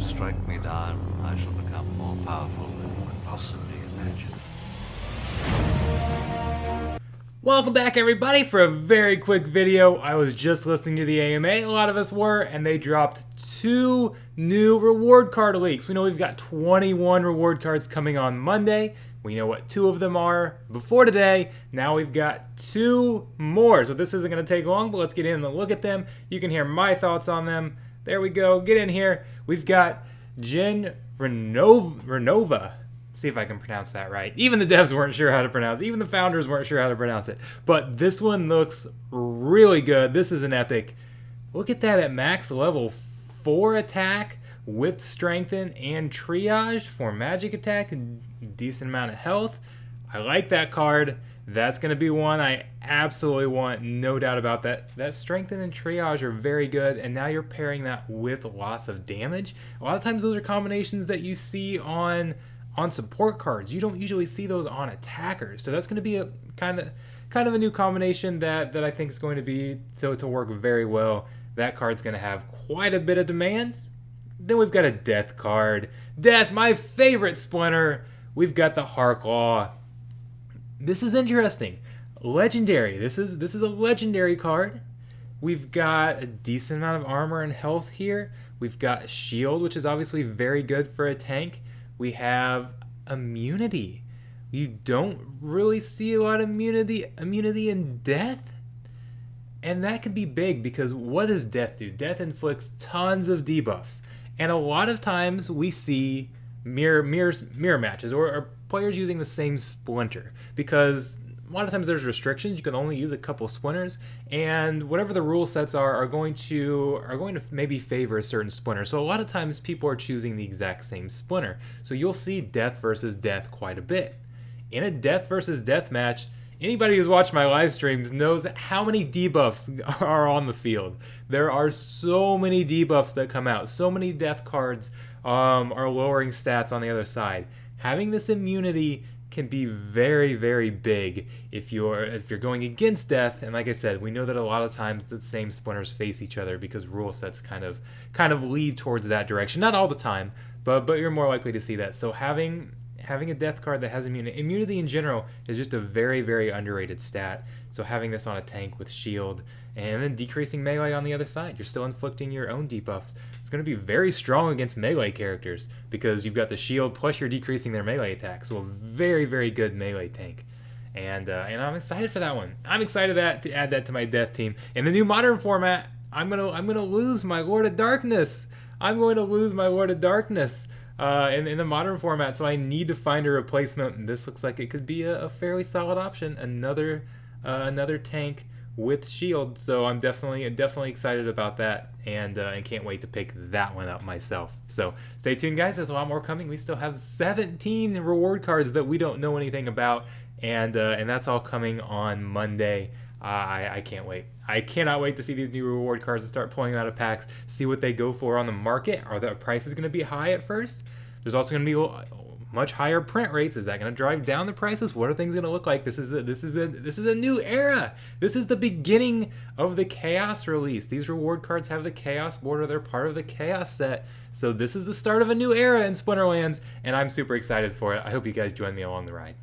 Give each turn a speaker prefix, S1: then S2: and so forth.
S1: strike me down, I shall become more powerful than you could possibly imagine.
S2: Welcome back, everybody, for a very quick video. I was just listening to the AMA, a lot of us were, and they dropped 2 new reward card leaks. We know we've got 21 reward cards coming on Monday. We know what 2 of them are before today. Now we've got 2 more. So this isn't going to take long, but let's get in and look at them. You can hear my thoughts on them. There we go. Get in here. We've got Jen Renova. See if I can pronounce that right. Even the devs weren't sure how to pronounce it. Even the founders weren't sure how to pronounce it. But this one looks really good. This is an epic. Look at that at max level 4 attack with strengthen and triage for magic attack and decent amount of health. I like that card. That's going to be one I absolutely want, no doubt about that. That strengthen and triage are very good, and now you're pairing that with lots of damage. A lot of times those are combinations that you see on support cards. You don't usually see those on attackers. So that's going to be a kind of a new combination that I think is going to be to work very well. That card's going to have quite a bit of demands. Then we've got a death card. Death, my favorite Splinter. We've got the Harklaw. This is interesting. Legendary. This is a legendary card. We've got a decent amount of armor and health here. We've got shield, which is obviously very good for a tank. We have immunity. You don't really see a lot of immunity in death. And that can be big because what does death do? Death inflicts tons of debuffs. And a lot of times we see mirror matches or players using the same Splinter because a lot of times there's restrictions. You can only use a couple Splinters, and whatever the rule sets are going to maybe favor a certain Splinter. So a lot of times people are choosing the exact same Splinter. So you'll see death versus death quite a bit. In a death versus death match, anybody who's watched my live streams knows how many debuffs are on the field. There are so many debuffs that come out. So many death cards are lowering stats on the other side. Having this immunity can be very, very big if you're going against death. And like I said, we know that a lot of times the same Splinters face each other because rule sets kind of lead towards that direction. Not all the time, but you're more likely to see that. So having a death card that has immunity in general is just a very, very underrated stat. So having this on a tank with shield and then decreasing melee on the other side, you're still inflicting your own debuffs. It's going to be very strong against melee characters because you've got the shield plus you're decreasing their melee attack. So a very, very good melee tank. And I'm excited for that one. I'm excited to add that to my death team. In the new modern format, I'm gonna lose my Lord of Darkness. I'm going to lose my Lord of Darkness. In the modern format, so I need to find a replacement. And this looks like it could be a fairly solid option. Another tank with shield. So I'm definitely excited about that, and can't wait to pick that one up myself. So stay tuned, guys. There's a lot more coming. We still have 17 reward cards that we don't know anything about, and that's all coming on Monday. I can't wait. I cannot wait to see these new reward cards and start pulling out of packs, see what they go for on the market. Are the prices going to be high at first? There's also going to be much higher print rates. Is that going to drive down the prices? What are things going to look like? This is a new era. This is the beginning of the Chaos release. These reward cards have the Chaos border. They're part of the Chaos set. So this is the start of a new era in Splinterlands, and I'm super excited for it. I hope you guys join me along the ride.